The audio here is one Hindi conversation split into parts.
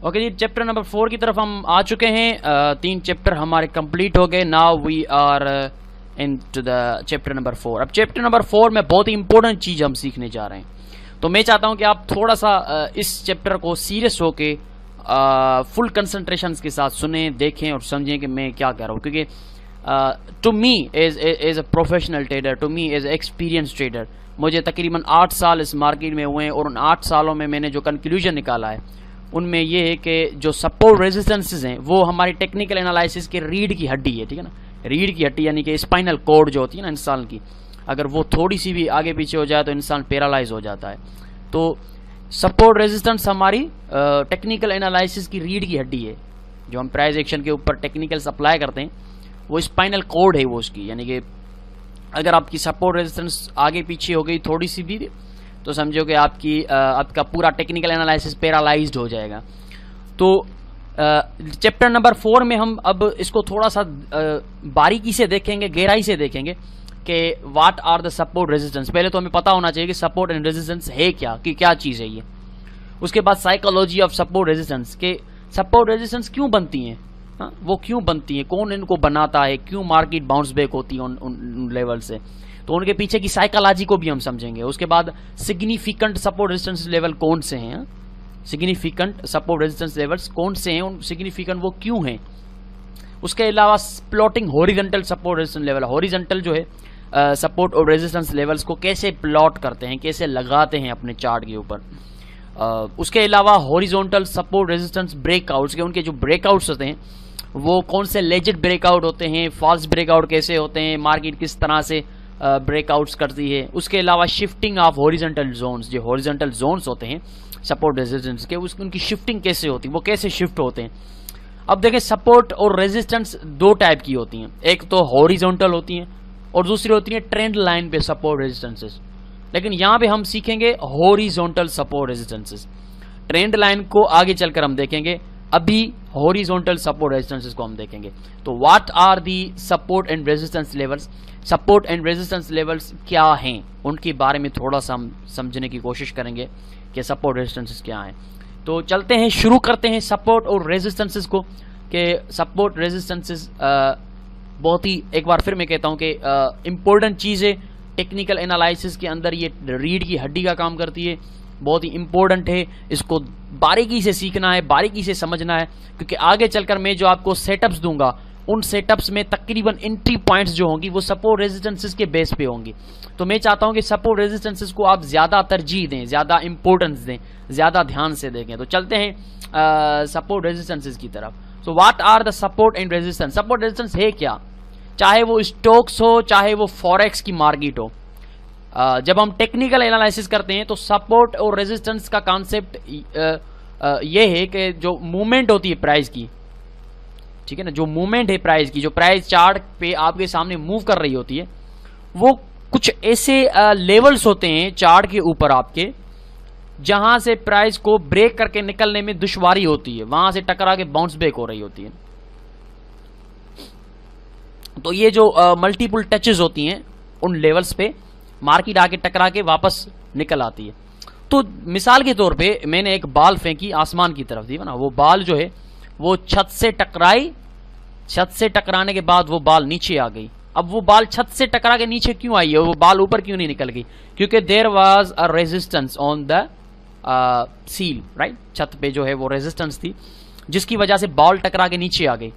ओके जी, चैप्टर नंबर 4 की तरफ हम आ चुके हैं। 3 चैप्टर हमारे कंप्लीट हो गए। Now we are into the chapter number 4। अब चैप्टर नंबर 4 में बहुत ही इंपॉर्टेंट चीज हम सीखने जा रहे हैं, तो मैं चाहता हूं कि आप थोड़ा सा इस चैप्टर को सीरियस होके फुल कंसंट्रेशन के साथ सुने, देखें और समझें कि मैं क्या कह रहा हूँ। क्योंकि to me as a professional trader, to me as experience trader, मुझे तकरीबन 8 साल इस मार्केट में हुए हैं और उन 8 सालों में मैंने जो कंक्लूजन निकाला है उनमें ये है कि जो सपोर्ट रेजिस्टेंसेस हैं वो हमारी टेक्निकल एनालिसिस के रीढ़ की हड्डी है। ठीक है ना, रीढ़ की हड्डी यानी कि स्पाइनल कॉर्ड जो होती है ना इंसान की, अगर वो थोड़ी सी भी आगे पीछे हो जाए तो इंसान पैरालाइज हो जाता है। तो सपोर्ट रेजिस्टेंस हमारी टेक्निकल एनालिसिस की रीढ़ की हड्डी है। जो हम प्राइस एक्शन के ऊपर टेक्निकल सप्लाई करते हैं वो स्पाइनल कॉर्ड है वो उसकी, यानी कि अगर आपकी सपोर्ट रेजिस्टेंस आगे पीछे हो गई थोड़ी सी भी तो समझो कि आपका पूरा टेक्निकल एनालिसिस पैरालाइज्ड हो जाएगा। तो चैप्टर नंबर 4 में हम अब इसको थोड़ा सा बारीकी से देखेंगे, गहराई से देखेंगे कि what are the support resistance. पहले तो हमें पता होना चाहिए कि सपोर्ट एंड रेजिस्टेंस है क्या, कि क्या चीज़ है ये। उसके बाद साइकोलॉजी ऑफ सपोर्ट रेजिस्टेंस, के सपोर्ट रेजिस्टेंस क्यों बनती हैं, वो क्यों बनती हैं, कौन इनको बनाता है, क्यों मार्केट बाउंस बैक होती है उन लेवल से, तो उनके पीछे की साइकोलॉजी को भी हम समझेंगे। उसके बाद सिग्निफिकेंट सपोर्ट रेजिस्टेंस लेवल कौन से हैं, सिग्निफिकेंट सपोर्ट रेजिस्टेंस लेवल्स कौन से हैं, उन सिग्निफिकेंट वो क्यों हैं। उसके अलावा plotting horizontal support resistance level, horizontal जो है सपोर्ट और रेजिस्टेंस लेवल्स को कैसे प्लॉट करते हैं, कैसे लगाते हैं अपने चार्ट के ऊपर। उसके अलावा हॉरिजॉन्टल सपोर्ट रेजिस्टेंस ब्रेकआउट्स के, उनके जो ब्रेकआउट्स होते हैं वो कौन से लेजिट ब्रेकआउट होते हैं, फॉल्स ब्रेकआउट कैसे होते हैं, मार्केट किस तरह से ब्रेकआउट्स करती है। उसके अलावा शिफ्टिंग ऑफ हॉरिजॉन्टल जोन्स, जो हॉरिजॉन्टल जोन्स होते हैं सपोर्ट रेजिस्टेंस के, उनकी शिफ्टिंग कैसे होती है, वो कैसे शिफ्ट होते हैं। अब देखें, सपोर्ट और रेजिस्टेंस 2 टाइप की होती हैं, एक तो हॉरिजॉन्टल होती हैं और दूसरी होती है ट्रेंड लाइन पे सपोर्ट रेजिस्टेंसेस। लेकिन यहाँ पे हम सीखेंगे horizontal support resistances. Trend line को आगे चलकर हम देखेंगे, अभी हॉरिजॉन्टल सपोर्ट रेजिस्टेंसेस को हम देखेंगे। तो what are the support and resistance levels, support and resistance levels क्या हैं, उनके बारे में थोड़ा सा हम समझने की कोशिश करेंगे कि सपोर्ट रेजिस्टेंसेस क्या हैं। तो चलते हैं, शुरू करते हैं सपोर्ट और रेजिस्टेंसेस को। कि सपोर्ट रेजिस्टेंसेस बहुत ही, एक बार फिर मैं कहता हूं कि इंपॉर्टेंट चीज़ है टेक्निकल एनालिसिस के अंदर, ये रीढ़ की हड्डी का काम करती है, बहुत ही इंपॉर्टेंट है। इसको बारीकी से सीखना है, बारीकी से समझना है, क्योंकि आगे चलकर मैं जो आपको सेटअप्स दूंगा उन सेटअप्स में तकरीबन एंट्री पॉइंट्स जो होंगी वो सपोर्ट रेजिस्टेंसेस के बेस पे होंगी। तो मैं चाहता हूं कि सपोर्ट रेजिस्टेंसेस को आप ज्यादा तरजीह दें, ज्यादा इंपॉर्टेंस दें, ज्यादा ध्यान से देखें। तो चलते हैं सपोर्ट रेजिस्टेंसेस की तरफ। So what are the support and resistance, support resistance है क्या, चाहे वो स्टॉक्स हो चाहे वो फॉरेक्स की मार्केट हो। जब हम टेक्निकल एनालिसिस करते हैं तो सपोर्ट और रेजिस्टेंस का कॉन्सेप्ट ये है कि जो मूवमेंट होती है प्राइस की, ठीक है ना, जो मूवमेंट है प्राइस की, जो प्राइस चार्ट पे आपके सामने मूव कर रही होती है, वो कुछ ऐसे लेवल्स होते हैं चार्ट के ऊपर आपके, जहां से प्राइस को ब्रेक करके निकलने में दुश्वारी होती है, वहां से टकरा के बाउंस बैक हो रही होती है। तो ये जो मल्टीपल टचेस होती हैं उन लेवल्स पे मार्केट आके टकरा के वापस निकल आती है। तो मिसाल के तौर पे मैंने एक बाल फेंकी आसमान की तरफ, थी ना, वो बाल जो है वो छत से टकराई, छत से टकराने के बाद वो बाल नीचे आ गई। अब वो बाल छत से टकरा के नीचे क्यों आई है, वो बाल ऊपर क्यों नहीं निकल गई, क्योंकि there was a resistance on the ceil, right, छत पे जो है वो रेजिस्टेंस थी जिसकी वजह से बाल टकरा के नीचे आ गई।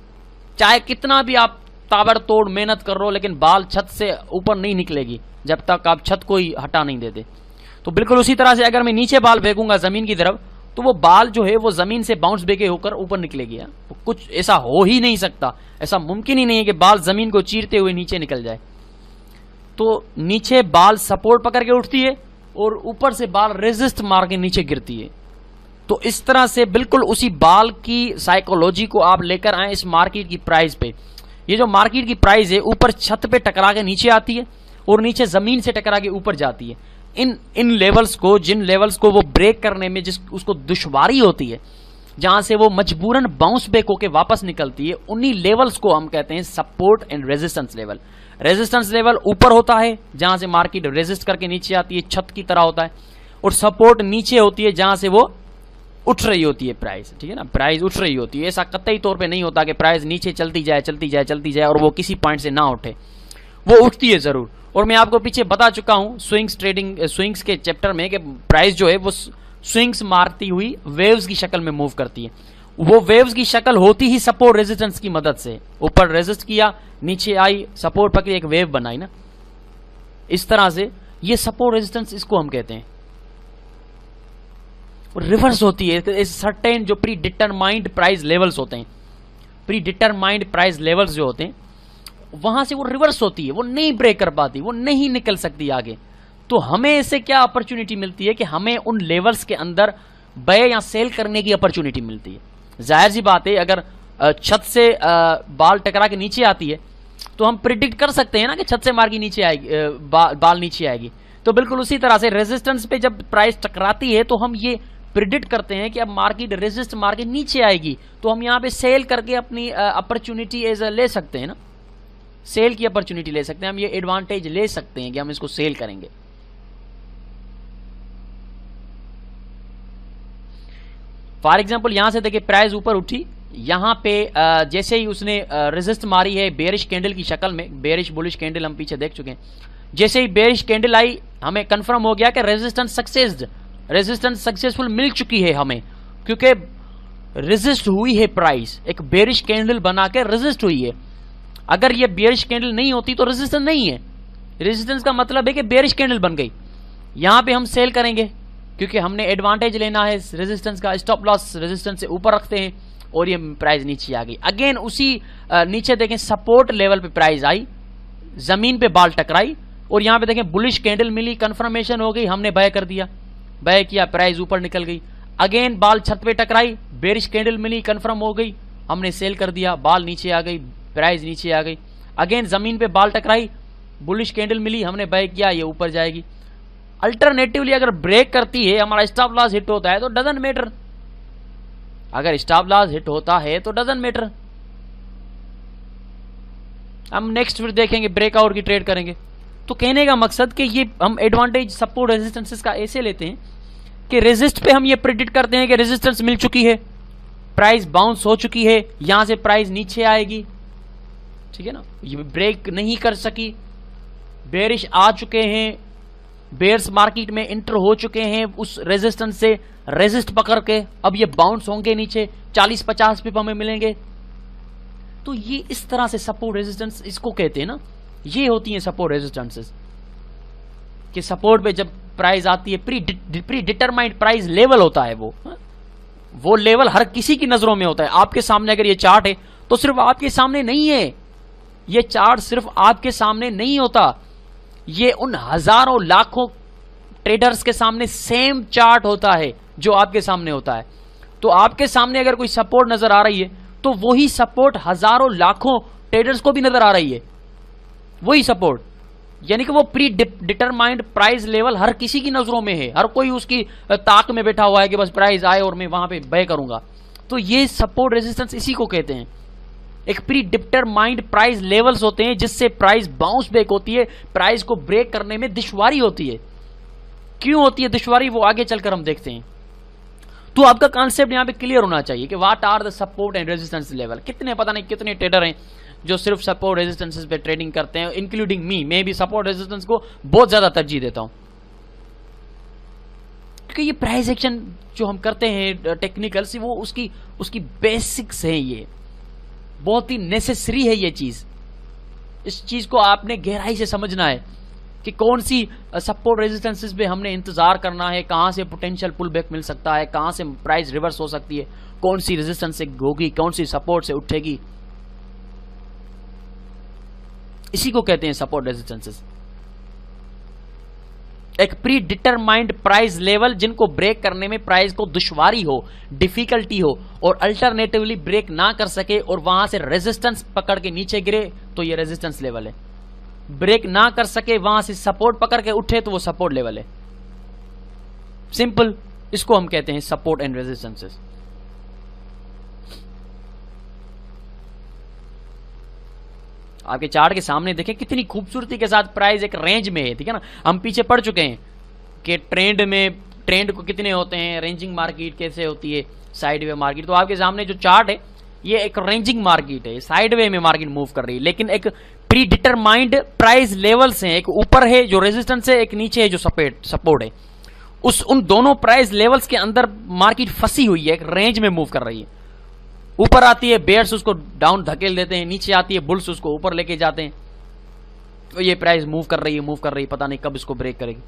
चाहे कितना भी आप ताबड़तोड़ मेहनत कर रहे हो, लेकिन बाल छत से ऊपर नहीं निकलेगी जब तक आप छत को ही हटा नहीं देते। तो बिल्कुल उसी तरह से अगर मैं नीचे बाल फेंकूंगा जमीन की तरफ तो वो बाल जो है वो जमीन से बाउंस बैक होकर ऊपर निकलेगी। तो कुछ ऐसा हो ही नहीं सकता, ऐसा मुमकिन ही नहीं है कि बाल जमीन को चीरते हुए नीचे निकल जाए। तो नीचे बाल सपोर्ट पकड़ के उठती है और ऊपर से बाल रेजिस्ट मार के नीचे गिरती है। तो इस तरह से बिल्कुल उसी बाल की साइकोलॉजी को आप लेकर आए इस मार्केट की प्राइस पे। ये जो मार्केट की प्राइस है ऊपर छत पे टकरा के नीचे आती है और नीचे जमीन से टकरा के ऊपर जाती है। इन लेवल्स को, जिन लेवल्स को वो ब्रेक करने में उसको दुश्वारी होती है, जहां से वो मजबूरन बाउंस बैक होकर वापस निकलती है, उन्हीं लेवल्स को हम कहते हैं support and resistance level. Resistance level ऊपर होता है जहां से मार्केट रेजिस्ट करके नीचे आती है, छत की तरह होता है, और सपोर्ट नीचे होती है जहां से वो उठ रही होती है प्राइस, ठीक है ना, प्राइस उठ रही होती है। ऐसा कतई तौर पे नहीं होता कि प्राइस नीचे चलती जाए और वो किसी पॉइंट से ना उठे, वो उठती है जरूर। और मैं आपको पीछे बता चुका हूं स्विंग्स के चैप्टर में कि प्राइस जो है वो स्विंग्स मारती हुई वेव्स की शक्ल में मूव करती है। वो वेव्स की शक्ल होती ही सपोर्ट रेजिस्टेंस की मदद से, ऊपर रेजिस्ट किया, नीचे आई, सपोर्ट पकड़ी, एक वेव बनाई ना, इस तरह से ये सपोर्ट रेजिस्टेंस, इसको हम कहते हैं। रिवर्स होती है सर्टेन जो प्री डिटरमाइंड प्राइस लेवल्स होते हैं, प्री डिटरमाइंड प्राइस लेवल्स जो होते हैं वहां से वो रिवर्स होती है, वो नहीं ब्रेक कर पाती, वो नहीं निकल सकती आगे। तो हमें इससे क्या अपॉर्चुनिटी मिलती है कि हमें उन लेवल्स के अंदर बाय या सेल करने की अपॉर्चुनिटी मिलती है। जाहिर सी बात है, अगर छत से बाल टकरा के नीचे आती है तो हम प्रिडिक्ट कर सकते हैं ना कि छत से मार के नीचे आएगी, बाल नीचे आएगी। तो बिल्कुल उसी तरह से रेजिस्टेंस पे जब प्राइस टकराती है तो हम ये प्रिडिक्ट करते हैं कि अब मार्केट रेजिस्ट मार के नीचे आएगी, तो हम यहां पे सेल करके अपनी अपॉर्चुनिटी एज ले सकते हैं ना, सेल की अपॉर्चुनिटी ले सकते हैं, हम ये एडवांटेज ले सकते हैं कि हम इसको सेल करेंगे। फॉर एग्जांपल यहां से देखिए प्राइस ऊपर उठी, यहां पे जैसे ही उसने रेजिस्ट मारी है बेरिश कैंडल की शक्ल में, बेरिश बुलिश कैंडल हम पीछे देख चुके हैं, जैसे ही बेरिश कैंडल आई हमें कंफर्म हो गया कि रेजिस्टेंस सक्सेसफुल मिल चुकी है हमें, क्योंकि रेजिस्ट हुई है प्राइस, एक बेरिश कैंडल बना के रेजिस्ट हुई है। अगर ये बेरिश कैंडल नहीं होती तो रेजिस्टेंस नहीं है, रेजिस्टेंस का मतलब है कि बेरिश कैंडल बन गई। यहां पे हम सेल करेंगे क्योंकि हमने एडवांटेज लेना है रेजिस्टेंस का, स्टॉप लॉस रेजिस्टेंस से ऊपर रखते हैं और ये प्राइस नीचे आ गई। अगेन उसी नीचे देखें सपोर्ट लेवल पे प्राइस आई, जमीन पे बाल टकराई और यहां पे देखें बुलिश कैंडल मिली, कंफर्मेशन हो गई, हमने बाय कर दिया, बाय किया, प्राइस ऊपर निकल गई। अगेन बाल छत पे टकराई, बेरिश कैंडल मिली, कंफर्म हो गई, हमने सेल कर दिया, बाल नीचे आ गई, प्राइस नीचे आ गई। अगेन जमीन पे बाल टकराई, बुलिश कैंडल मिली, हमने बाय किया, ये ऊपर जाएगी। अल्टरनेटिवली अगर ब्रेक करती है, हमारा स्टॉप लॉस हिट होता है तो डजंट मैटर, अगर स्टॉप लॉस हिट होता है तो डजंट मैटर। हम नेक्स्ट फिर देखेंगे ब्रेकआउट की ट्रेड करेंगे। तो कहने का मकसद कि ये हम एडवांटेज सपोर्ट रेजिस्टेंसेस का ऐसे लेते हैं कि रेजिस्ट पे हम ये प्रेडिक्ट करते हैं कि रेजिस्टेंस मिल चुकी है, प्राइस बाउंस हो चुकी है, यहां से प्राइस नीचे आएगी, ठीक है ना, ये ब्रेक नहीं कर सकी, बेरिश आ चुके हैं, बेयर्स मार्केट में इंटर हो चुके हैं उस रेजिस्टेंस से, रेजिस्ट पकड़ के अब ये बाउंस होंगे नीचे, 40-50 पिप हमें मिलेंगे। तो ये इस तरह से सपोर्ट रेजिस्टेंस इसको कहते हैं ना, ये होती है सपोर्ट रेजिस्टेंसेस कि सपोर्ट पे जब प्राइस आती है, प्री डिटरमाइंड प्राइस लेवल होता है, वो लेवल हर किसी की नजरों में होता है। आपके सामने अगर ये चार्ट है तो सिर्फ आपके सामने नहीं है, ये चार्ट सिर्फ आपके सामने नहीं होता, ये उन हजारों लाखों ट्रेडर्स के सामने सेम चार्ट होता है जो आपके सामने होता है। तो आपके सामने अगर कोई सपोर्ट नजर आ रही है तो वही सपोर्ट हजारों लाखों ट्रेडर्स को भी नजर आ रही है, वही सपोर्ट, यानी कि वो प्री डिटरमाइंड प्राइस लेवल हर किसी की नजरों में है, हर कोई उसकी ताक में बैठा हुआ है कि बस प्राइस आए और मैं वहां पे बाय करूंगा। तो ये सपोर्ट रेजिस्टेंस इसी को कहते हैं, एक प्री डिटरमाइंड प्राइस लेवल्स होते हैं जिससे प्राइस बाउंस बैक होती है, प्राइस को ब्रेक करने में दुश्वारी होती है। क्यों होती है दुश्वारी, वो आगे चलकर हम देखते हैं। तो आपका कॉन्सेप्ट यहां पे क्लियर होना चाहिए कि what are the support and resistance level. कितने पता नहीं कितने ट्रेडर हैं जो सिर्फ सपोर्ट रेजिस्टेंसेस पे ट्रेडिंग करते हैं, इंक्लूडिंग मी, मैं भी सपोर्ट रेजिस्टेंस को बहुत ज्यादा तरजीह देता हूं, क्योंकि ये प्राइस एक्शन जो हम करते हैं टेक्निकल से, वो उसकी बेसिक्स है, ये बहुत ही नेसेसरी है ये चीज। इस चीज को आपने गहराई से समझना है कि कौन सी सपोर्ट रेजिस्टेंसेस पे हमने इंतजार करना है, कहां से पोटेंशियल पुल बैक मिल सकता है, कहां से प्राइस रिवर्स हो सकती है, कौन सी रेजिस्टेंस से होगी, कौन सी सपोर्ट से उठेगी, इसी को कहते हैं सपोर्ट रेजिस्टेंसेस। एक प्री डिटरमाइंड प्राइस लेवल जिनको ब्रेक करने में प्राइस को दुश्वारी हो, डिफिकल्टी हो और अल्टरनेटिवली ब्रेक ना कर सके और वहां से रेजिस्टेंस पकड़ के नीचे गिरे तो ये रेजिस्टेंस लेवल है, ब्रेक ना कर सके वहां से सपोर्ट पकड़ के उठे तो वो सपोर्ट लेवल है। सिंपल, इसको हम कहते हैं सपोर्ट एंड रेजिस्टेंसेस। आपके चार्ट के सामने देखें कितनी खूबसूरती के साथ प्राइस एक रेंज में है, ठीक है ना। हम पीछे पढ़ चुके हैं कि ट्रेंड में ट्रेंड को कितने होते हैं, रेंजिंग मार्केट कैसे होती है, साइडवे मार्केट। तो आपके सामने जो चार्ट है ये एक रेंजिंग मार्केट है, साइडवे में मार्केट मूव कर रही है, लेकिन एक प्री डिटरमाइंड प्राइस लेवल्स हैं, एक ऊपर है जो रेजिस्टेंस है, एक नीचे है जो सपोर्ट है। उन दोनों प्राइस लेवल्स के अंदर मार्केट फंसी हुई है, एक रेंज में मूव कर रही है। ऊपर आती है बेयर्स उसको डाउन धकेल देते हैं, नीचे आती है बुल्स उसको ऊपर लेके जाते हैं। तो ये प्राइस मूव कर रही है, पता नहीं कब इसको ब्रेक करेगी।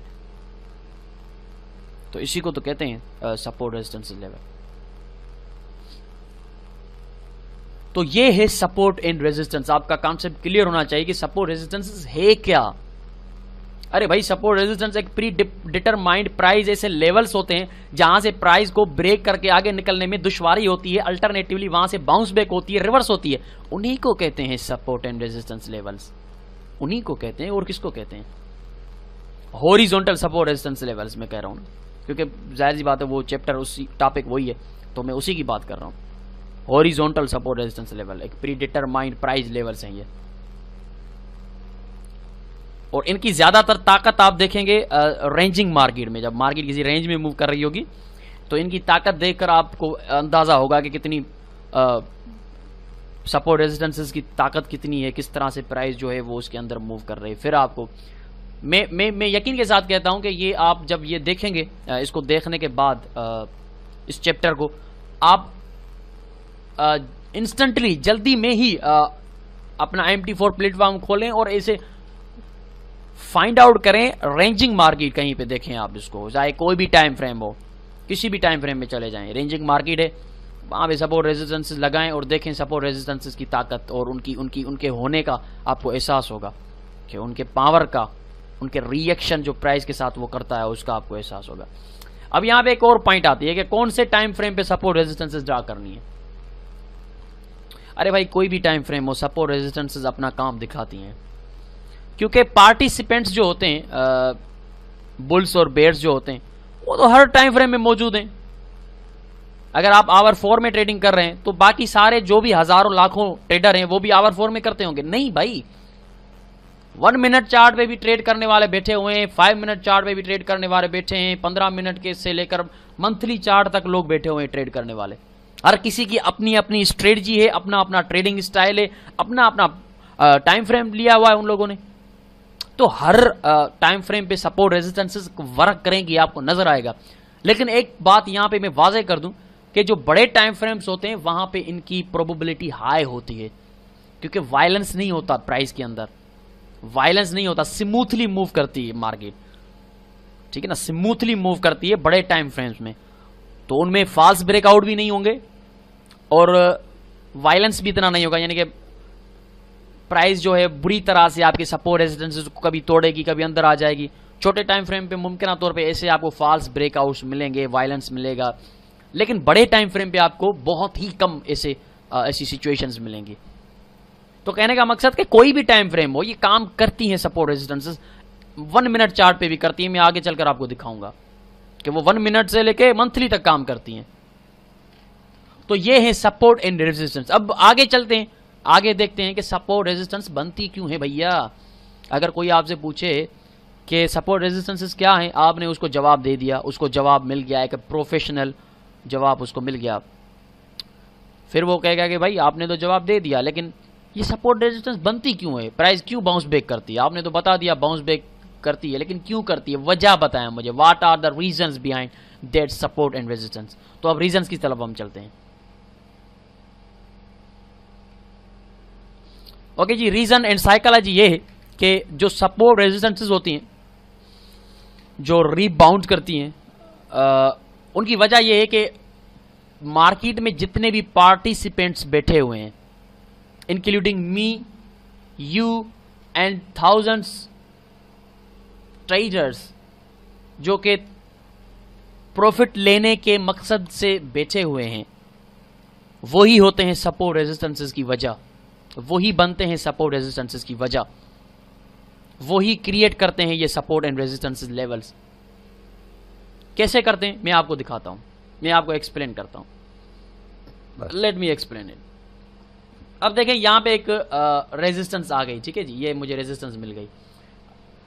तो इसी को तो कहते हैं सपोर्ट रेजिस्टेंस लेवल। तो ये है सपोर्ट एंड रेजिस्टेंस। आपका कॉन्सेप्ट क्लियर होना चाहिए कि सपोर्ट रेजिस्टेंस है क्या। अरे भाई, सपोर्ट रेजिस्टेंस एक प्री डिटरमाइंड प्राइस ऐसे लेवल्स होते हैं जहां से प्राइस को ब्रेक करके आगे निकलने में दुश्वारी होती है, अल्टरनेटिवली वहां से बाउंस बैक होती है, रिवर्स होती है। उन्हीं को कहते हैं सपोर्ट एंड रेजिस्टेंस लेवल्स, उन्हीं को कहते हैं। और किसको कहते हैं? हॉरिजॉन्टल सपोर्ट रेजिस्टेंस लेवल्स में कह रहा हूं, क्योंकि जाहिर सी बात है वो चैप्टर उसी टॉपिक वही है, तो मैं उसी की बात कर रहा हूं। हॉरिजॉन्टल सपोर्ट रेजिस्टेंस लेवल एक प्री डिटरमाइंड प्राइस लेवल्स हैं ये, और इनकी ज्यादातर ताकत आप देखेंगे रेंजिंग मार्केट में। जब मार्केट किसी रेंज में मूव कर रही होगी तो इनकी ताकत देखकर आपको अंदाजा होगा कि कितनी सपोर्ट रेजिस्टेंसेस की ताकत कितनी है, किस तरह से प्राइस जो है वो उसके अंदर मूव कर रही है। फिर आपको मैं यकीन के साथ कहता हूं कि ये आप जब ये देखेंगे, इसको देखने के बाद इस चैप्टर को आप इंस्टेंटली जल्दी में ही अपना MT4 प्लेटफॉर्म खोलें और ऐसे फाइंड आउट करें रेंजिंग मार्केट। कहीं पे देखें आप इसको, चाहे कोई भी टाइम फ्रेम हो, किसी भी टाइम फ्रेम में चले जाएं, रेंजिंग मार्केट है, वहां पे सपोर्ट रेजिस्टेंसेस लगाएं और देखें सपोर्ट रेजिस्टेंसेस की ताकत और उनके होने का आपको एहसास होगा कि उनके पावर का, उनके रिएक्शन जो प्राइस के साथ वो करता है उसका आपको एहसास होगा। अब यहां पे एक और पॉइंट आती है कि कौन से टाइम फ्रेम पे सपोर्ट रेजिस्टेंसेस ड्रा करनी है। अरे भाई, कोई भी टाइम फ्रेम हो, सपोर्ट रेजिस्टेंसेस अपना काम दिखाती हैं, क्योंकि पार्टिसिपेंट्स जो होते हैं, बुल्स और बेयर्स जो होते हैं, वो तो हर टाइम फ्रेम में मौजूद हैं। अगर आप आवर 4 में ट्रेडिंग कर रहे हैं तो बाकी सारे जो भी हजारों लाखों ट्रेडर हैं वो भी आवर 4 में करते होंगे? नहीं भाई, 1 मिनट चार्ट पे भी ट्रेड करने वाले बैठे हुए हैं, 5 मिनट चार्ट पे भी ट्रेड करने वाले बैठे हैं, 15 मिनट के से लेकर मंथली चार्ट तक लोग बैठे हुए हैं ट्रेड करने वाले। हर किसी की अपनी अपनी स्ट्रेटजी है, अपना अपना ट्रेडिंग स्टाइल है, अपना अपना टाइम फ्रेम लिया हुआ है उन लोगों ने। तो हर टाइम फ्रेम पे सपोर्ट रेजिस्टेंसेस वर्क करेंगी, आपको नजर आएगा। लेकिन एक बात यहां पे मैं वाजे कर दूं कि जो बड़े टाइम फ्रेम्स होते हैं वहां पे इनकी प्रोबेबिलिटी हाई होती है, क्योंकि वायलेंस नहीं होता प्राइस के अंदर, वायलेंस नहीं होता, स्मूथली मूव करती है मार्केट, ठीक है ना, स्मूथली मूव करती है बड़े टाइम फ्रेम्स में। तो उनमें फॉल्स ब्रेकआउट भी नहीं होंगे और वायलेंस भी इतना नहीं होगा, यानी कि प्राइस जो है बुरी तरह से आपके सपोर्ट रेजिस्टेंसेस को कभी तोड़ेगी, कभी अंदर आ जाएगी। छोटे टाइम फ्रेम पे मुमकिन तौर पे ऐसे आपको फॉल्स ब्रेकआउट्स मिलेंगे, वायलेंस मिलेगा, लेकिन बड़े टाइम फ्रेम पे आपको बहुत ही कम ऐसी सिचुएशंस मिलेंगी। तो कहने का मकसद कि कोई भी टाइम फ्रेम हो, ये काम करती हैं सपोर्ट रेजिस्टेंसेस, 1 मिनट चार्ट पे भी करती है। मैं आगे चलकर आपको दिखाऊंगा कि वो 1 मिनट से लेके मंथली तक काम करती हैं। तो ये है सपोर्ट एंड रेजिस्टेंस। अब आगे चलते हैं, आगे देखते हैं कि सपोर्ट रेजिस्टेंस बनती क्यों है भैया। अगर कोई आपसे पूछे कि सपोर्ट रेजिस्टेंसेस क्या हैं, आपने उसको जवाब दे दिया, उसको जवाब मिल गया, एक प्रोफेशनल जवाब उसको मिल गया, फिर वो कहेगा कि भाई आपने तो जवाब दे दिया, लेकिन ये सपोर्ट रेजिस्टेंस बनती क्यों है, प्राइस क्यों बाउंस बैक करती है? आपने तो बता दिया बाउंस बैक करती है, लेकिन क्यों करती है, वजह बताया मुझे। What are the reasons behind that support and resistance. तो अब रीजंस की तरफ हम चलते हैं। ओके जी, रीजन एंड साइकोलॉजी ये है कि जो सपोर्ट रेजिस्टेंसेस होती हैं, जो रीबाउंड करती हैं, उनकी वजह यह है कि मार्केट में जितने भी पार्टिसिपेंट्स बैठे हुए हैं, including me, you and thousands traders, जो कि प्रॉफिट लेने के मकसद से बैठे हुए हैं, वही होते हैं सपोर्ट रेजिस्टेंसेस की वजह, वही बनते हैं सपोर्ट रेजिस्टेंसेस की वजह, वही क्रिएट करते हैं ये सपोर्ट एंड रेजिस्टेंसेस लेवल्स। कैसे करते हैं मैं आपको दिखाता हूं, मैं आपको एक्सप्लेन करता हूं। Let me explain it. अब देखें, यहां पे एक रेजिस्टेंस आ गई, ठीक है जी, ये मुझे रेजिस्टेंस मिल गई,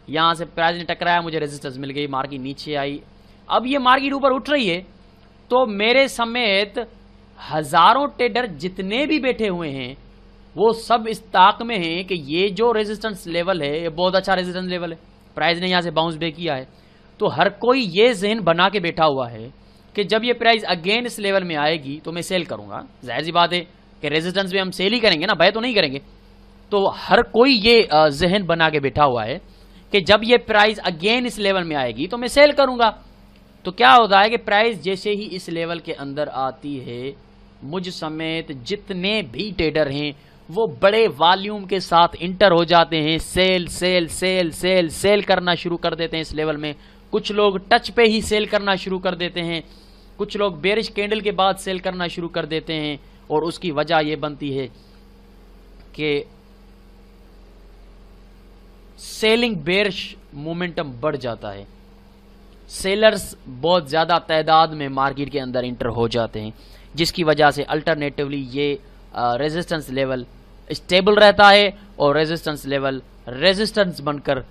यहां से प्राइस ने टकराया, मुझे रेजिस्टेंस मिल गई, मार्केट नीचे आई, अब ये मार्केट ऊपर उठ रही है तो मेरे समेत हजारों ट्रेडर जितने भी बैठे हुए हैं वो सब इस ताक में हैं कि ये जो रेजिस्टेंस लेवल है ये बहुत अच्छा रेजिस्टेंस लेवल है, प्राइस ने यहां से बाउंस बैक किया है। तो हर कोई ये जहन बना के बैठा हुआ है कि जब ये प्राइस अगेन इस लेवल में आएगी तो मैं सेल करूंगा। जाहिर सी बात है कि रेजिस्टेंस में हम सेल ही करेंगे ना, बाय तो नहीं करेंगे। तो हर कोई ये जहन बना के बैठा हुआ है कि जब ये प्राइस अगेन इस लेवल में आएगी तो मैं सेल करूंगा। तो क्या होता है कि प्राइस जैसे ही इस लेवल के अंदर आती है, मुझ समेत जितने भी ट्रेडर हैं वो बड़े वॉल्यूम के साथ इंटर हो जाते हैं, sell sell sell sell sell करना शुरू कर देते हैं इस लेवल में। कुछ लोग टच पे ही सेल करना शुरू कर देते हैं, कुछ लोग बेरिश कैंडल के बाद सेल करना शुरू कर देते हैं। और उसकी वजह यह बनती है कि सेलिंग बेरिश मोमेंटम बढ़ जाता है, सेलर्स बहुत ज़्यादा तादाद में मार्केट के अंदर इंटर हो जाते हैं, जिसकी वजह से अल्टरनेटिवली ये रेजिस्टेंस लेवल स्टेबल रहता है और रेजिस्टेंस लेवल रेजिस्टेंस बनकर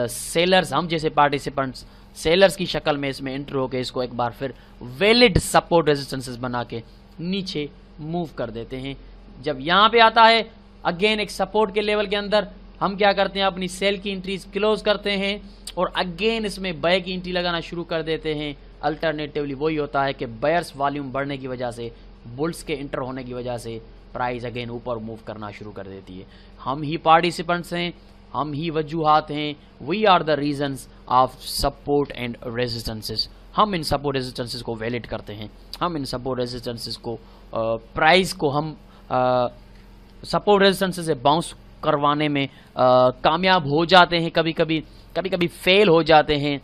सेलर्स, हम जैसे पार्टिसिपेंट्स सेलर्स की शक्ल में इसमें एंटर होकर इसको एक बार फिर वैलिड सपोर्ट रेजिस्टेंसेस बना के नीचे मूव कर देते हैं। जब यहाँ पे आता है अगेन एक सपोर्ट के लेवल के अंदर, हम क्या करते हैं, अपनी सेल की एंट्रीज क्लोज करते हैं और अगेन इसमें बाय की एंट्री लगाना शुरू कर देते हैं। अल्टरनेटिवली वही होता है कि बायर्स वॉल्यूम बढ़ने की वजह से, बुल्स के इंटर होने की वजह से प्राइस अगेन ऊपर मूव करना शुरू कर देती है। हम ही पार्टिसिपेंट्स हैं, हम ही वजूहात हैं, we are the reasons of support and resistances. हम इन सपोर्ट रेजिस्टेंसेस को वैलिड करते हैं, हम इन सपोर्ट रेजिस्टेंसेस को प्राइस को हम सपोर्ट रेजिस्टेंसेस से बाउंस करवाने में कामयाब हो जाते हैं। कभी कभी फेल हो जाते हैं।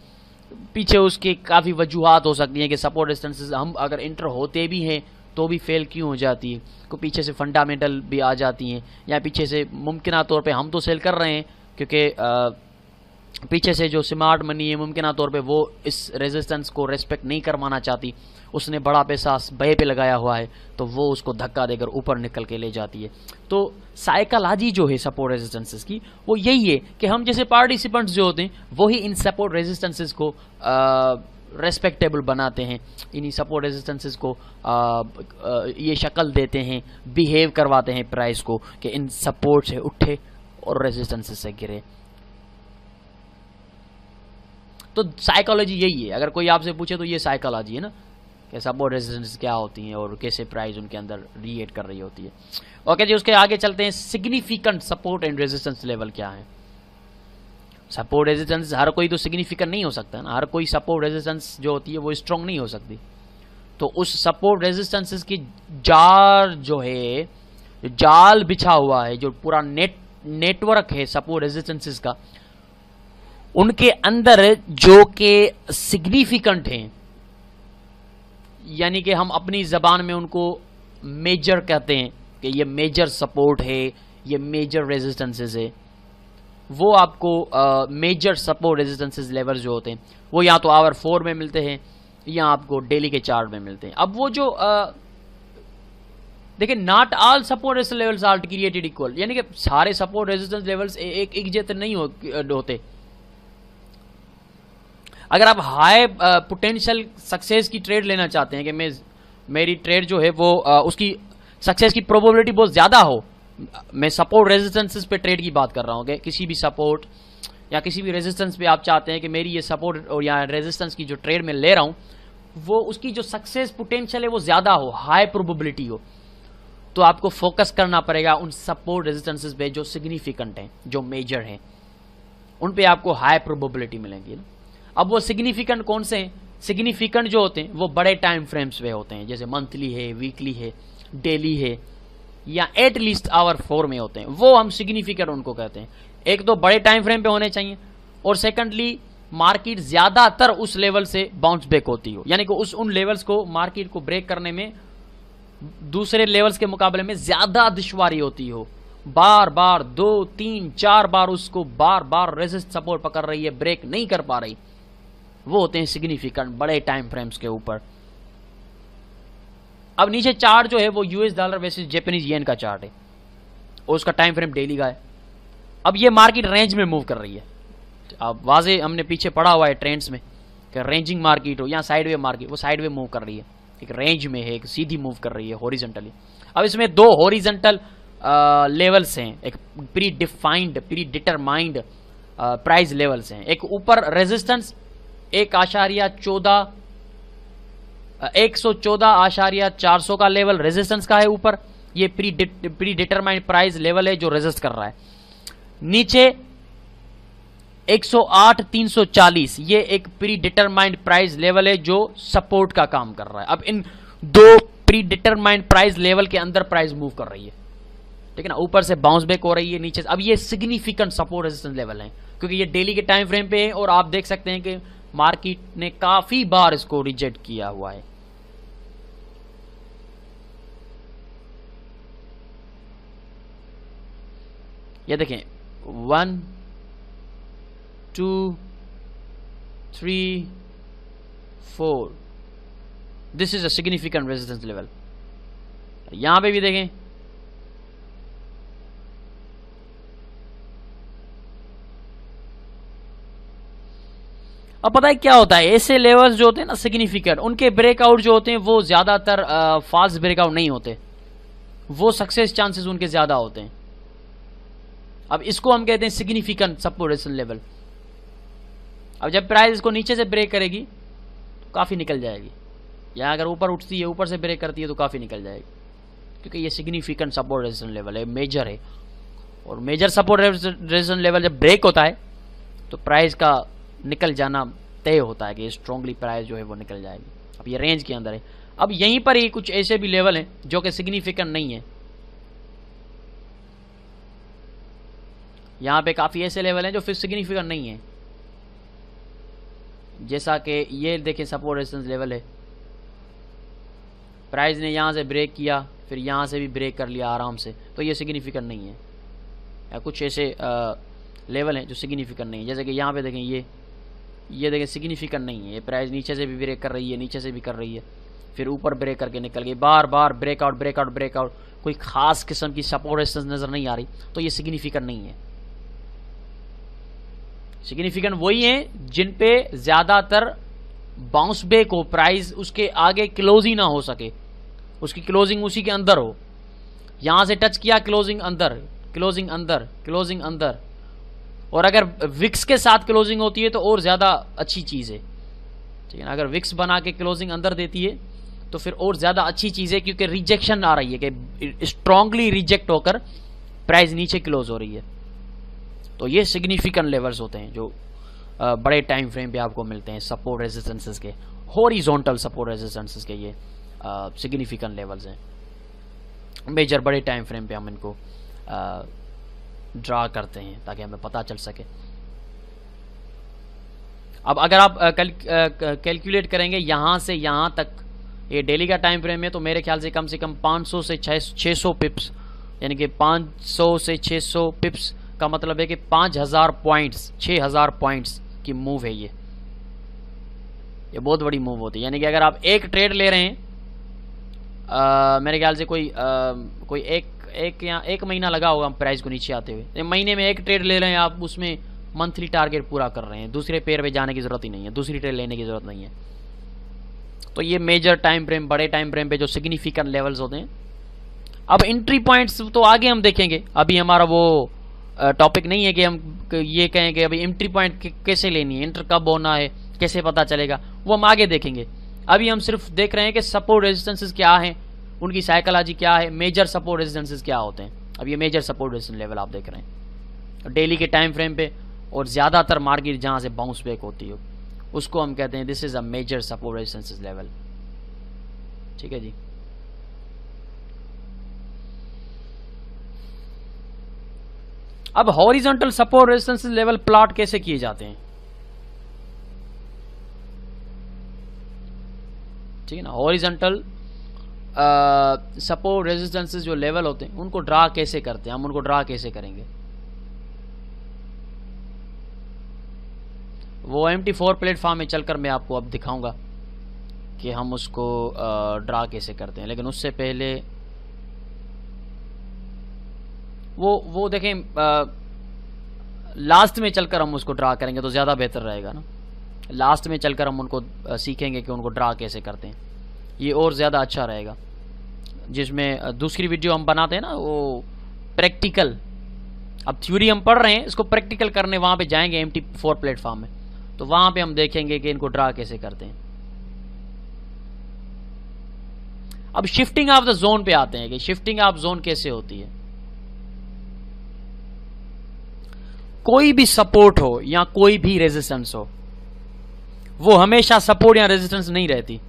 पीछे उसके काफ़ी वजूहात हो सकती हैं कि सपोर्ट रेजिस्टेंसेस हम अगर इंटर होते भी हैं तो भी फेल क्यों हो जाती है। को पीछे से फंडामेंटल भी आ जाती हैं, या पीछे से मुमकिन तौर पे हम तो सेल कर रहे हैं क्योंकि पीछे से जो स्मार्ट मनी है मुमकिन तौर पे वो इस रेजिस्टेंस को रेस्पेक्ट नहीं करवाना चाहती, उसने बड़ा पैसा बहे पे लगाया हुआ है तो वो उसको धक्का देकर ऊपर निकल के ले जाती है। तो साइकोलॉजी जो है सपोर्ट रेजिस्टेंसेस की वो यही है कि हम जैसे पार्टिसिपेंट्स जो होते हैं वही इन सपोर्ट रेजिस्टेंसेस को रेस्पेक्टेबल बनाते हैं, इन्हीं सपोर्ट रेजिस्टेंसेस को ये शक्ल देते हैं, बिहेव करवाते हैं प्राइस को कि इन सपोर्ट से उठे और रेजिस्टेंसेस से गिरे। तो साइकोलॉजी यही है। अगर कोई आपसे पूछे तो ये साइकोलॉजी है ना कि सपोर्ट रेजिस्टेंस क्या होती हैं और कैसे प्राइस उनके अंदर रिएक्ट कर रही होती है। ओके जी, उसके आगे चलते हैं। Significant support and resistance level क्या है। सपोर्ट रेजिस्टेंस हर कोई तो सिग्निफिकेंट नहीं हो सकता ना, हर कोई सपोर्ट रेजिस्टेंस जो होती है वो स्ट्रॉन्ग नहीं हो सकती। तो उस सपोर्ट रेजिस्टेंसेस की जार जो है, जाल बिछा हुआ है, जो पूरा नेटवर्क है सपोर्ट रेजिस्टेंसेस का, उनके अंदर जो के सिग्निफिकेंट हैं, यानी कि हम अपनी जबान में उनको मेजर कहते हैं कि ये मेजर सपोर्ट है, ये मेजर रेजिस्टेंसेस है, वो आपको मेजर सपोर्ट रेजिस्टेंसेस लेवल जो होते हैं वो या तो आवर 4 में मिलते हैं या आपको डेली के चार्ट में मिलते हैं। अब वो जो देखिए, not all support resistance levels are created equal, यानी कि सारे सपोर्ट रेजिस्टेंस लेवल्स एक जैसे नहीं होते। अगर आप हाई पोटेंशियल सक्सेस की ट्रेड लेना चाहते हैं कि मेरी ट्रेड जो है वो उसकी सक्सेस की प्रोबेबिलिटी बहुत ज़्यादा हो, मैं सपोर्ट रेजिस्टेंसेस पे ट्रेड की बात कर रहा हूँ कि किसी भी सपोर्ट या किसी भी रेजिस्टेंस पे आप चाहते हैं कि मेरी ये सपोर्ट और या रेजिस्टेंस की जो ट्रेड में ले रहा हूँ वो उसकी जो सक्सेस पोटेंशियल है वो ज़्यादा हो, हाई प्रोबेबिलिटी हो, तो आपको फोकस करना पड़ेगा उन सपोर्ट रेजिस्टेंसेस पे जो सिग्निफिकेंट हैं, जो मेजर हैं, उन पे आपको हाई प्रोबेबिलिटी मिलेंगी ना। अब वो सिग्निफिकेंट कौन से हैं? सिग्निफिकेंट जो होते हैं वो बड़े टाइम फ्रेम्स पे होते हैं, जैसे मंथली है, वीकली है, डेली है, या एट लीस्ट आवर 4 में होते हैं, वो हम सिग्निफिकेंट उनको कहते हैं। एक तो बड़े टाइम फ्रेम पे होने चाहिए और सेकंडली मार्केट ज्यादातर उस लेवल से बाउंस बैक होती हो, यानी कि उन लेवल्स को मार्केट को ब्रेक करने में दूसरे लेवल्स के मुकाबले में ज्यादा दुश्वारी होती हो, बार बार 2 3 4 बार उसको बार बार रेजिस्ट सपोर्ट पकड़ रही है, ब्रेक नहीं कर पा रही, वो होते हैं सिग्निफिकेंट बड़े टाइम फ्रेम्स के ऊपर। अब नीचे चार्ट जो है वो US dollar versus Japanese yen का चार्ट है और उसका टाइम फ्रेम डेली का है। अब ये मार्केट रेंज में मूव कर रही है। अब वाजे हमने पीछे पढ़ा हुआ है ट्रेंड्स में एक रेंजिंग मार्केट हो या साइडवे मार्केट, वो साइडवे मूव कर रही है, एक रेंज में है, एक सीधी मूव कर रही है हॉरिजॉन्टली। अब इसमें दो हॉरिजॉन्टल लेवल्स हैं, एक pre defined pre determined price levels हैं। एक ऊपर रेजिस्टेंस 114,400 का लेवल रेजिस्टेंस का है ऊपर, ये प्री डिटरमाइंड प्राइस लेवल है जो रेजिस्ट कर रहा है। नीचे 108,340 ये एक प्री डिटरमाइंड प्राइस लेवल है जो सपोर्ट का काम कर रहा है। अब इन दो प्री डिटरमाइंड प्राइस लेवल के अंदर प्राइस मूव कर रही है, ठीक है ना, ऊपर से बाउंस बैक हो रही है नीचे से। अब ये सिग्निफिकेंट सपोर्ट रेजिस्टेंस लेवल है क्योंकि ये डेली के टाइम फ्रेम पे है और आप देख सकते हैं कि मार्केट ने काफी बार इसको रिजेक्ट किया हुआ है। ये देखें 1 2 3 4 this is a significant resistance level. यहां पे भी देखें अब पता है क्या होता है, ऐसे लेवल्स जो होते हैं ना सिग्निफिकेंट, उनके ब्रेकआउट जो होते हैं वो ज्यादातर फास्ट ब्रेकआउट नहीं होते, वो सक्सेस चांसेस उनके ज्यादा होते हैं। अब इसको हम कहते हैं सिग्निफिकेंट सपोर्ट रेजिस्टेंस लेवल। अब जब प्राइस इसको नीचे से ब्रेक करेगी तो काफी निकल जाएगी, या अगर ऊपर उठती है ऊपर से ब्रेक करती है तो काफी निकल जाएगी, क्योंकि ये सिग्निफिकेंट सपोर्ट रेजिस्टेंस लेवल है, मेजर है। और मेजर सपोर्ट रेजिस्टेंस लेवल जब ब्रेक होता है तो प्राइस का निकल जाना तय होता है कि स्ट्रांगली प्राइस जो है वो निकल जाएगी। अब ये रेंज के अंदर है। अब यहीं पर ही कुछ ऐसे भी लेवल हैं जो कि सिग्निफिकेंट नहीं है। यहां पे काफी ऐसे लेवल हैं जो फिर सिग्निफिकेंट नहीं है, जैसा कि ये देखें सपोर्ट रेजिस्टेंस लेवल है, प्राइस ने यहां से ब्रेक किया फिर यहां से भी ब्रेक कर लिया आराम से, तो ये सिग्निफिकेंट नहीं है। या कुछ ऐसे लेवल हैं जो सिग्निफिकेंट नहीं है, जैसे कि यहाँ पे देखें ये देखें सिग्निफिकेंट नहीं है। ये प्राइस नीचे से भी ब्रेक कर रही है, नीचे से भी कर रही है, फिर ऊपर ब्रेक करके निकल गई, बार बार ब्रेकआउट ब्रेकआउट ब्रेकआउट, कोई खास किस्म की सपोर्ट रेजिस्टेंस नजर नहीं आ रही, तो ये सिग्निफिकेंट नहीं है। सिग्निफिकेंट वही है जिन पे ज्यादातर बाउंस बैक हो, प्राइस उसके आगे क्लोज ही ना हो सके, उसकी क्लोजिंग उसी के अंदर हो। यहां से टच किया क्लोजिंग अंदर, क्लोजिंग अंदर, क्लोजिंग अंदर, और अगर विक्स के साथ क्लोजिंग होती है तो और ज्यादा अच्छी चीज है, ठीक है ना। अगर विक्स बना के क्लोजिंग अंदर देती है तो फिर और ज्यादा अच्छी चीज है, क्योंकि रिजेक्शन आ रही है कि स्ट्रांगली रिजेक्ट होकर प्राइस नीचे क्लोज हो रही है। तो ये सिग्निफिकेंट लेवल्स होते हैं जो बड़े टाइम फ्रेम पे आपको मिलते हैं, सपोर्ट रेजिस्टेंसेस के, हॉरिजॉन्टल सपोर्ट रेजिस्टेंसेस के ये सिग्निफिकेंट लेवल्स हैं। मेजर बड़े टाइम फ्रेम पे हम इनको ड्रा करते हैं ताकि हमें पता चल सके। अब अगर आप कैलकुलेट करेंगे यहां से यहां तक, ये डेली का टाइम फ्रेम है, तो मेरे ख्याल से कम 500 से 600 पिप्स, यानी कि 500 से 600 पिप्स का मतलब है कि 5000 पॉइंट्स, 6000 पॉइंट्स की मूव है ये बहुत बड़ी मूव होती है। यानी कि अगर आप एक ट्रेड ले रहे हैं, मेरे ख्याल से कोई एक महीना लगा होगा प्राइस को नीचे आते हुए, महीने में एक ट्रेड ले रहे हैं आप, उसमें मंथली टारगेट पूरा कर रहे हैं, दूसरे पेयर पे जाने की जरूरत ही नहीं है, दूसरी ट्रेड लेने की जरूरत नहीं है। तो ये मेजर टाइम फ्रेम, बड़े टाइम फ्रेम पे जो सिग्निफिकेंट लेवल्स होते हैं। अब एंट्री पॉइंट्स तो आगे हम देखेंगे, अभी हमारा वो टॉपिक नहीं है कि हम ये कहें कि अभी एंट्री पॉइंट कैसे लेनी है, एंटर कब होना है, कैसे पता चलेगा, वो हम आगे देखेंगे। अभी हम सिर्फ देख रहे हैं कि सपोर्ट रेजिस्टेंसेस क्या हैं, उनकी साइकोलॉजी क्या है, मेजर सपोर्ट रेजिस्टेंसेस क्या होते हैं। अब ये मेजर सपोर्ट रेजिस्टेंस लेवल आप देख रहे हैं डेली के टाइम फ्रेम पे, और ज्यादातर मार्केट जहां से बाउंस बैक होती हो उसको हम कहते हैं this is a major support resistances level. ठीक है जी। अब horizontal support resistances level plot कैसे किए जाते हैं, ठीक है ना। हॉरिजॉन्टल सपोर्ट रेजिस्टेंसेस जो लेवल होते हैं उनको ड्रा कैसे करते हैं, हम उनको ड्रा कैसे करेंगे, वो MT4 प्लेटफॉर्म में चलकर मैं आपको अब दिखाऊंगा कि हम उसको ड्रा कैसे करते हैं। लेकिन उससे पहले वो देखें, लास्ट में चलकर हम उसको ड्रा करेंगे तो ज़्यादा बेहतर रहेगा ना। लास्ट में चलकर हम उनको सीखेंगे कि उनको ड्रा कैसे करते हैं, ये और ज़्यादा अच्छा रहेगा। जिसमें दूसरी वीडियो हम बनाते हैं ना वो प्रैक्टिकल, अब थ्योरी हम पढ़ रहे हैं, इसको प्रैक्टिकल करने वहाँ पे जाएंगे MT4 प्लेटफॉर्म में, तो वहाँ पे हम देखेंगे कि इनको ड्रा कैसे करते हैं। अब शिफ्टिंग ऑफ द जोन पे आते हैं कि शिफ्टिंग ऑफ जोन कैसे होती है। कोई भी सपोर्ट हो या कोई भी रेजिस्टेंस हो, वो हमेशा सपोर्ट या रेजिस्टेंस नहीं रहती,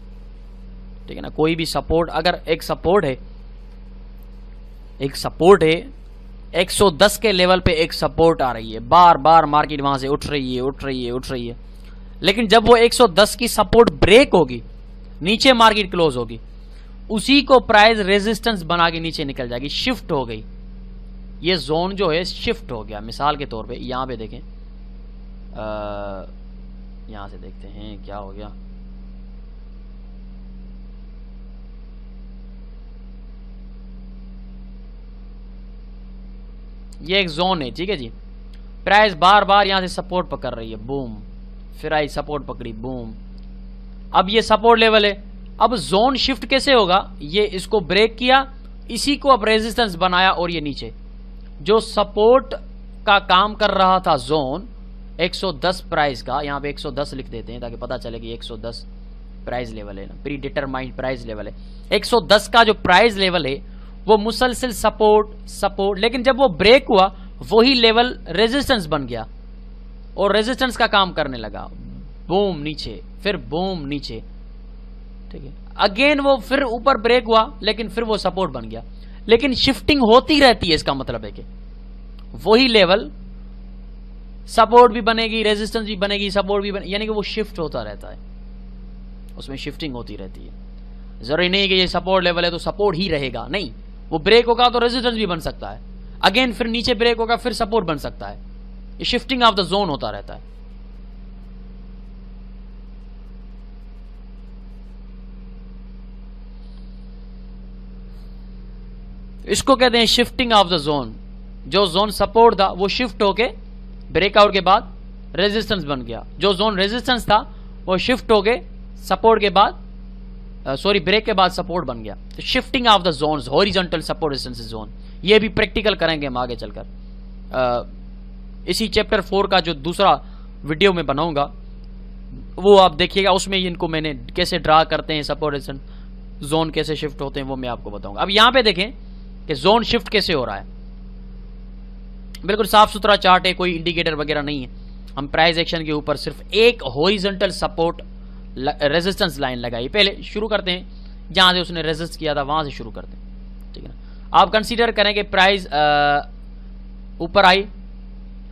ठीक है ना। कोई भी सपोर्ट, अगर एक सपोर्ट है 110 के लेवल पे एक सपोर्ट आ रही है, बार बार मार्केट वहां से उठ रही है, लेकिन जब वो 110 की सपोर्ट ब्रेक होगी, नीचे मार्केट क्लोज होगी, उसी को प्राइस रेजिस्टेंस बना के नीचे निकल जाएगी, शिफ्ट हो गई। ये जोन जो है शिफ्ट हो गया। मिसाल के तौर पे यहां पे देखें, यहां से देखते हैं क्या हो गया। ये एक जोन है, ठीक है जी। प्राइस बार बार यहां से सपोर्ट पकड़ रही है, बूम, फिर आई सपोर्ट पकड़ी, बूम। अब ये सपोर्ट लेवल है। अब जोन शिफ्ट कैसे होगा, ये इसको ब्रेक किया, इसी को अब रेजिस्टेंस बनाया, और ये नीचे जो सपोर्ट का काम कर रहा था जोन 110 प्राइस का, यहां पे 110 लिख देते हैं ताकि पता चले कि 110 प्राइस लेवल है ना, प्री डिटरमाइंड प्राइस लेवल है। 110 का जो प्राइस लेवल है वो मुसलसल सपोर्ट, लेकिन जब वो ब्रेक हुआ वही लेवल रेजिस्टेंस बन गया और रेजिस्टेंस का काम करने लगा, बूम नीचे, फिर बूम नीचे, ठीक है। अगेन वो फिर ऊपर ब्रेक हुआ, लेकिन फिर वो सपोर्ट बन गया। लेकिन शिफ्टिंग होती रहती है, इसका मतलब है कि वही लेवल सपोर्ट भी बनेगी, रेजिस्टेंस भी बनेगी, सपोर्ट भी बनेगी, यानी कि वो शिफ्ट होता रहता है, उसमें शिफ्टिंग होती रहती है। जरूरी नहीं कि ये सपोर्ट लेवल है तो सपोर्ट ही रहेगा, नहीं, वो ब्रेक होगा तो रेजिस्टेंस भी बन सकता है, अगेन फिर नीचे ब्रेक होगा फिर सपोर्ट बन सकता है। ये शिफ्टिंग ऑफ द जोन होता रहता है। इसको कहते हैं शिफ्टिंग ऑफ द जोन। जो जोन सपोर्ट था वो शिफ्ट होके ब्रेकआउट के बाद रेजिस्टेंस बन गया, जो जोन रेजिस्टेंस था वो शिफ्ट होके सपोर्ट के बाद ब्रेक के बाद सपोर्ट बन गया। तो shifting of the zones, horizontal support resistance zone, ये भी प्रैक्टिकल करेंगे हम आगे चलकर। इसी चैप्टर 4 का जो दूसरा वीडियो में बनाऊंगा वो आप देखिएगा, उसमें इनको मैंने कैसे ड्रा करते हैं, सपोर्ट रेजिस्टेंस जोन कैसे शिफ्ट होते हैं वो मैं आपको बताऊंगा। अब यहां पे देखें कि जोन शिफ्ट कैसे हो रहा है, बिल्कुल साफ सुथरा चार्ट है, कोई इंडिकेटर वगैरह नहीं है। हम प्राइस एक्शन के ऊपर सिर्फ एक हॉरिजॉन्टल सपोर्ट रेजिस्टेंस लाइन लगाई। पहले शुरू करते हैं जहां से उसने रेजिस्ट किया था, वहां से शुरू करते हैं, ठीक है ना। आप कंसीडर करें कि प्राइस ऊपर आई,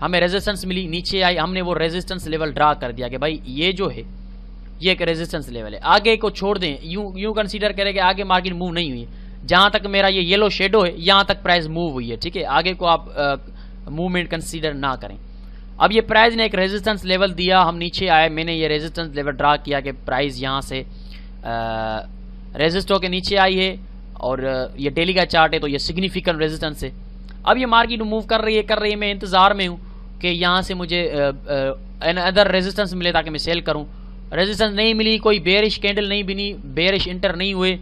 हमें रेजिस्टेंस मिली, नीचे आई, हमने वो रेजिस्टेंस लेवल ड्रा कर दिया कि भाई ये जो है ये एक रेजिस्टेंस लेवल है। आगे को छोड़ दें, यूं कंसीडर करें कि आगे मार्केट मूव नहीं हुई, जहां तक मेरा ये येलो शेडो है यहां तक प्राइस मूव हुई है, ठीक है। आगे को आप मूवमेंट कंसीडर ना करें। अब ये प्राइस ने एक रेजिस्टेंस लेवल दिया, हम नीचे आए, मैंने ये रेजिस्टेंस लेवल ड्रा किया कि प्राइस यहां से रेजिस्ट होकर नीचे आई है, और ये डेली का चार्ट है तो ये सिग्निफिकेंट रेजिस्टेंस है। अब ये मार्केट मूव कर रही है, मैं इंतजार में हूं कि यहां से मुझे अदर रेजिस्टेंस मिले ताकि मैं सेल करूं। रेजिस्टेंस नहीं मिली, कोई बेरिश कैंडल नहीं बनी, बेरिश इंटर नहीं हुए,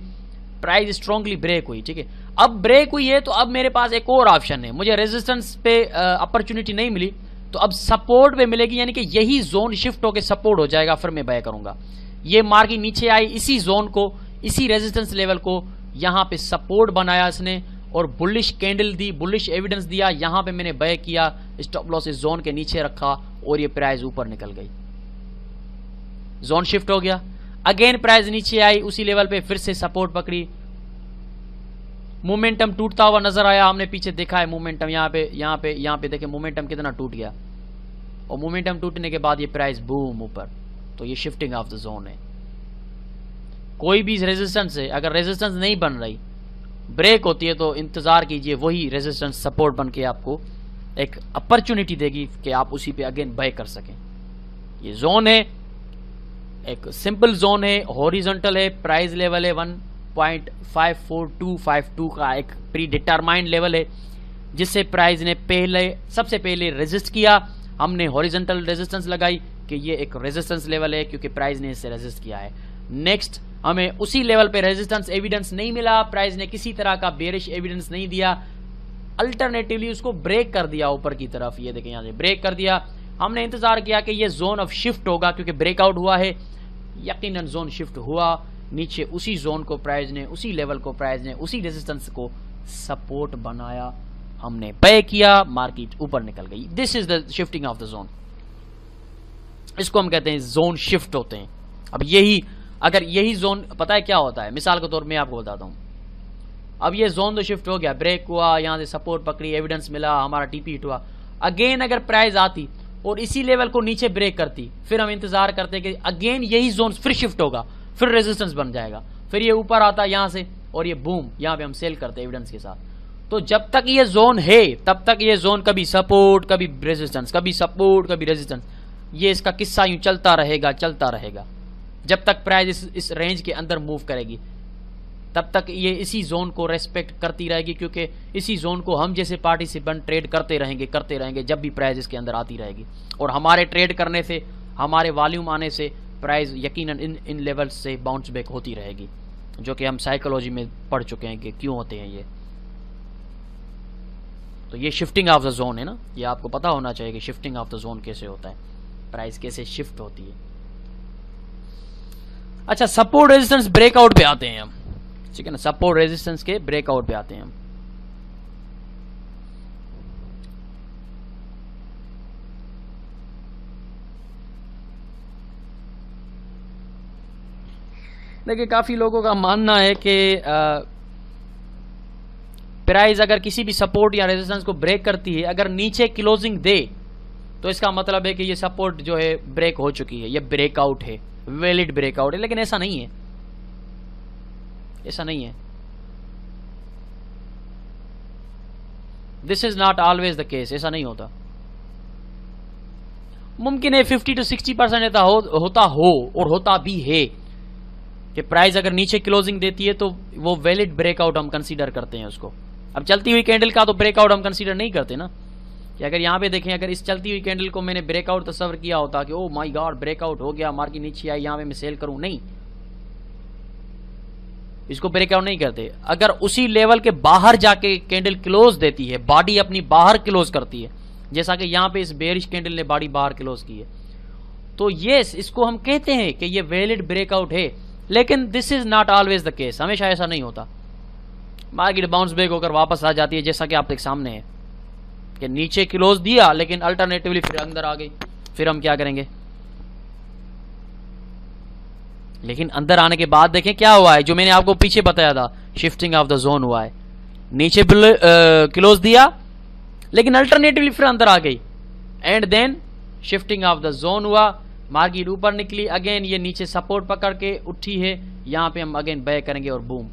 प्राइस स्ट्रांगली ब्रेक हुई, ठीक है। अब ब्रेक हुई है तो अब मेरे पास एक और ऑप्शन है, मुझे रेजिस्टेंस पे अपॉर्चुनिटी नहीं मिली तो अब सपोर्ट पे मिलेगी, यानी कि यही जोन शिफ्ट होकर सपोर्ट हो जाएगा, फिर मैं बाय करूंगा। ये मार्केट नीचे आई, इसी जोन को, इसी रेजिस्टेंस लेवल को यहां पे सपोर्ट बनाया इसने और बुलिश कैंडल दी, बुलिश एविडेंस दिया, यहां पे मैंने बाय किया, स्टॉप लॉस इस जोन के नीचे रखा और ये प्राइस ऊपर निकल गई, जोन शिफ्ट हो गया। अगेन प्राइस नीचे आई, उसी लेवल पे फिर से सपोर्ट पकड़ी, मोमेंटम टूटता हुआ नजर आया, हमने पीछे देखा है मोमेंटम, यहाँ पे देखें मोमेंटम कितना टूट गया, और मोमेंटम टूटने के बाद ये प्राइस बूम ऊपर। तो ये शिफ्टिंग ऑफ द जोन है। कोई भी रेजिस्टेंस है, अगर रेजिस्टेंस नहीं बन रही, ब्रेक होती है, तो इंतजार कीजिए वही रेजिस्टेंस सपोर्ट बन के आपको एक अपॉर्चुनिटी देगी कि आप उसी पे अगेन बाय कर सकें। ये जोन है, एक सिंपल जोन है, हॉरिजॉन्टल है, प्राइस लेवल है 1.54252 का एक प्री डिटरमाइंड लेवल है, जिससे प्राइस ने सबसे पहले रेजिस्ट किया, हमने हॉरिजॉन्टल रेजिस्टेंस लगाई, कि ये एक रेजिस्टेंस लेवल है क्योंकि प्राइस ने इससे रेजिस्ट किया है। नेक्स्ट हमें उसी लेवल पे रेजिस्टेंस एविडेंस नहीं मिला, प्राइस ने किसी तरह का बेरिश एविडेंस नहीं दिया, अल्टरनेटिवली उसको ब्रेक कर दिया ऊपर की तरफ। ये देखें यहां से ब्रेक कर दिया। हमने इंतजार किया कि ये जोन ऑफ शिफ्ट होगा क्योंकि ब्रेकआउट हुआ है, यकीनन जोन शिफ्ट हुआ नीचे। उसी जोन को प्राइस ने, उसी लेवल को प्राइस ने, उसी रेजिस्टेंस को सपोर्ट बनाया, हमने बाय किया, मार्केट ऊपर निकल गई। This is the shifting of the zone. इसको हम कहते हैं जोन शिफ्ट होते हैं। अब यही, अगर यही जोन, पता है क्या होता है, मिसाल के तौर में आपको बताता हूं। अब ये जोन तो शिफ्ट हो गया, ब्रेक हुआ, यहां से सपोर्ट पकड़ी, एविडेंस मिला, हमारा टीपी हिट हुआ। अगेन अगर प्राइस आती और इसी लेवल को नीचे ब्रेक करती, फिर हम इंतजार करते कि अगेन यही जोन फिर शिफ्ट होगा, फिर रेजिस्टेंस बन जाएगा, फिर ये ऊपर आता यहां से और ये बूम, यहां पे हम सेल करते एविडेंस के साथ। तो जब तक ये जोन है तब तक ये जोन कभी सपोर्ट, कभी रेजिस्टेंस, कभी सपोर्ट, कभी रेजिस्टेंस, ये इसका किस्सा यूं चलता रहेगा, चलता रहेगा जब तक प्राइस इस रेंज के अंदर मूव करेगी, तब तक ये इसी जोन को रेस्पेक्ट करती रहेगी, क्योंकि इसी जोन को हम जैसे पार्टिसिपेंट ट्रेड करते रहेंगे जब भी प्राइस इसके अंदर आती रहेगी। और हमारे ट्रेड करने से, हमारे वॉल्यूम आने से प्राइस यकीनन इन लेवल्स से बाउंस बैक होती रहेगी, जो कि हम साइकोलॉजी में पढ़ चुके हैं कि क्यों होते हैं ये। तो ये शिफ्टिंग ऑफ द जोन है ना, ये आपको पता होना चाहिए कि शिफ्टिंग ऑफ द जोन कैसे होता है, प्राइस कैसे शिफ्ट होती है। अच्छा, सपोर्ट रेजिस्टेंस ब्रेकआउट पे आते हैं हम, ठीक है ना। सपोर्ट रेजिस्टेंस के ब्रेकआउट पे आते हैं हम। देखिए, काफी लोगों का मानना है कि प्राइस अगर किसी भी सपोर्ट या रेजिस्टेंस को ब्रेक करती है, अगर नीचे क्लोजिंग दे तो इसका मतलब है कि ये सपोर्ट जो है ब्रेक हो चुकी है, ये ब्रेकआउट है, वैलिड ब्रेकआउट है। लेकिन ऐसा नहीं है, ऐसा नहीं है। This is not always the case, ऐसा नहीं होता। मुमकिन है 50 to 60% होता हो और होता भी है कि प्राइस अगर नीचे क्लोजिंग देती है तो वो वैलिड ब्रेकआउट हम कंसीडर करते हैं उसको। अब चलती हुई कैंडल का तो ब्रेकआउट हम कंसीडर नहीं करते ना, कि अगर यहां पे देखें, अगर इस चलती हुई कैंडल को मैंने ब्रेकआउट तस्वर किया होता कि ओ माय गॉड ब्रेकआउट हो गया, मार्केट नीचे आई, यहां पे मैं सेल करूं, नहीं, इसको ब्रेकआउट नहीं करते। अगर उसी लेवल के बाहर जाके कैंडल क्लोज देती है, बॉडी अपनी बाहर क्लोज करती है, जैसा कि यहां पे इस बेरिश कैंडल ने बॉडी बाहर क्लोज की है, तो यस, इसको हम कहते हैं कि ये वैलिड ब्रेकआउट है। लेकिन this is not always the case, हमेशा ऐसा नहीं होता। मार्केट बाउंस बैक होकर वापस आ जाती है, जैसा कि आपके सामने है कि नीचे क्लोज दिया लेकिन अल्टरनेटिवली फिर अंदर आ गई। फिर हम क्या करेंगे, लेकिन अंदर आने के बाद देखें क्या हुआ है, जो मैंने आपको पीछे बताया था, शिफ्टिंग ऑफ द जोन हुआ है। नीचे क्लोज दिया लेकिन अल्टरनेटिवली फिर अंदर आ गई, and then shifting of the zone हुआ, मार्केट ऊपर निकली, अगेन ये नीचे सपोर्ट पकड़ के उठी है, यहां पे हम अगेन बाय करेंगे और बूम,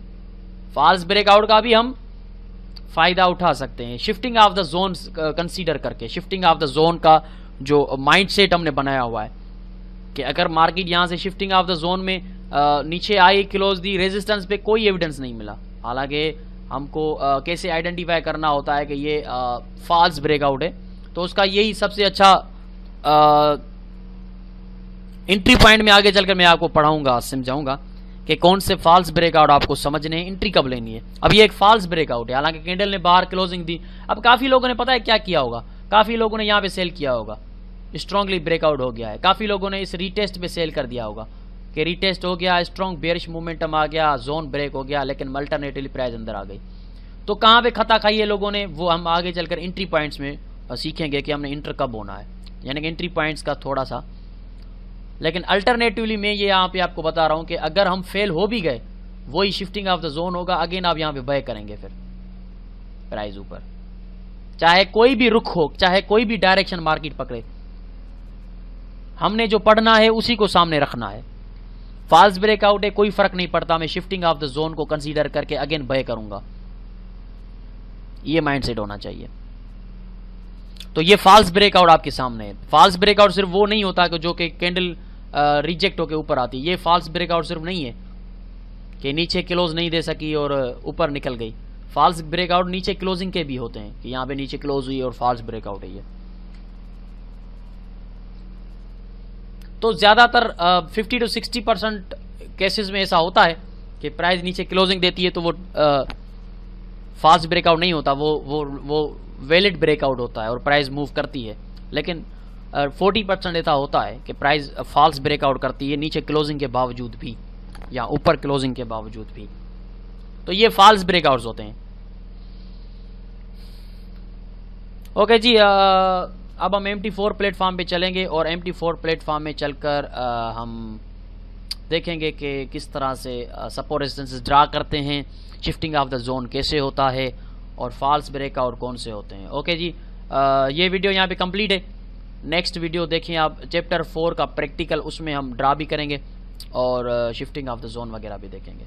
फॉल्स ब्रेकआउट का भी हम फायदा उठा सकते हैं shifting of the zone consider करके। शिफ्टिंग ऑफ द जोन का जो माइंडसेट हमने बनाया हुआ है कि अगर मार्केट यहां से शिफ्टिंग ऑफ द जोन में नीचे आई, क्लोज दी, रेजिस्टेंस पे कोई एविडेंस नहीं मिला, हालांकि हमको कैसे आइडेंटिफाई करना होता है कि ये फॉल्स ब्रेकआउट है, तो उसका यही सबसे अच्छा एंट्री पॉइंट में आगे चलकर मैं आपको पढ़ाऊंगा, समझाऊंगा कि कौन से फॉल्स ब्रेकआउट आपको समझने हैं, एंट्री कब लेनी है। अब ये एक फॉल्स ब्रेकआउट है, हालांकि कैंडल ने बाहर क्लोजिंग दी। अब काफी लोगों ने पता है क्या किया होगा, काफी लोगों ने यहाँ पे सेल किया होगा, स्ट्रांगली ब्रेकआउट हो गया है। काफी लोगों ने इस रीटेस्ट पे सेल कर दिया होगा कि रीटेस्ट हो गया, स्ट्रांग बेयरिश मोमेंटम आ गया, जोन ब्रेक हो गया, लेकिन अल्टरनेटिवली प्राइस अंदर आ गई। तो कहाँ पे खता खाई है लोगों ने, वो हम आगे चलकर एंट्री पॉइंट्स में सीखेंगे कि हमने इंटर कब होना है, यानी कि एंट्री पॉइंट्स का थोड़ा सा। लेकिन अल्टरनेटिवली मैं ये यहाँ पे आपको बता रहा हूँ कि अगर हम फेल हो भी गए, वही शिफ्टिंग ऑफ द जोन होगा, अगेन आप यहाँ पे बाय करेंगे फिर प्राइस ऊपर, चाहे कोई भी रुख हो, चाहे कोई भी डायरेक्शन मार्केट पकड़े, हमने जो पढ़ना है उसी को सामने रखना है। फॉल्स ब्रेकआउट है, कोई फर्क नहीं पड़ता, मैं शिफ्टिंग ऑफ द जोन को कंसीडर करके अगेन बाय करूंगा, ये माइंडसेट होना चाहिए। तो ये फॉल्स ब्रेकआउट आपके सामने है। फॉल्स ब्रेकआउट सिर्फ वो नहीं होता कि जो कि कैंडल रिजेक्ट होकर ऊपर आती है, ये फॉल्स ब्रेकआउट सिर्फ नहीं है कि नीचे क्लोज नहीं दे सकी और ऊपर निकल गई। फॉल्स ब्रेकआउट नीचे क्लोजिंग के भी होते हैं कि यहाँ पे नीचे क्लोज हुई और फॉल्स ब्रेकआउट है ये। तो ज़्यादातर 50 to 60% केसेस में ऐसा होता है कि प्राइस नीचे क्लोजिंग देती है तो वो फास्ट ब्रेकआउट नहीं होता, वो वैलिड ब्रेकआउट होता है और प्राइस मूव करती है। लेकिन 40% ऐसा होता है कि प्राइस फॉल्स ब्रेकआउट करती है नीचे क्लोजिंग के बावजूद भी या ऊपर क्लोजिंग के बावजूद भी, तो ये फॉल्स ब्रेकआउट्स होते हैं। ओके जी, अब हम MT4 प्लेटफॉर्म पे चलेंगे और MT4 प्लेटफॉर्म में चलकर हम देखेंगे कि किस तरह से सपोर्ट रेजिस्टेंसेस ड्रा करते हैं, शिफ्टिंग ऑफ द जोन कैसे होता है और फॉल्स ब्रेकआउट कौन से होते हैं। ओके जी, ये वीडियो यहाँ पे कंप्लीट है। नेक्स्ट वीडियो देखें आप चैप्टर 4 का प्रैक्टिकल, उसमें हम ड्रा भी करेंगे और शिफ्टिंग ऑफ द जोन वगैरह भी देखेंगे।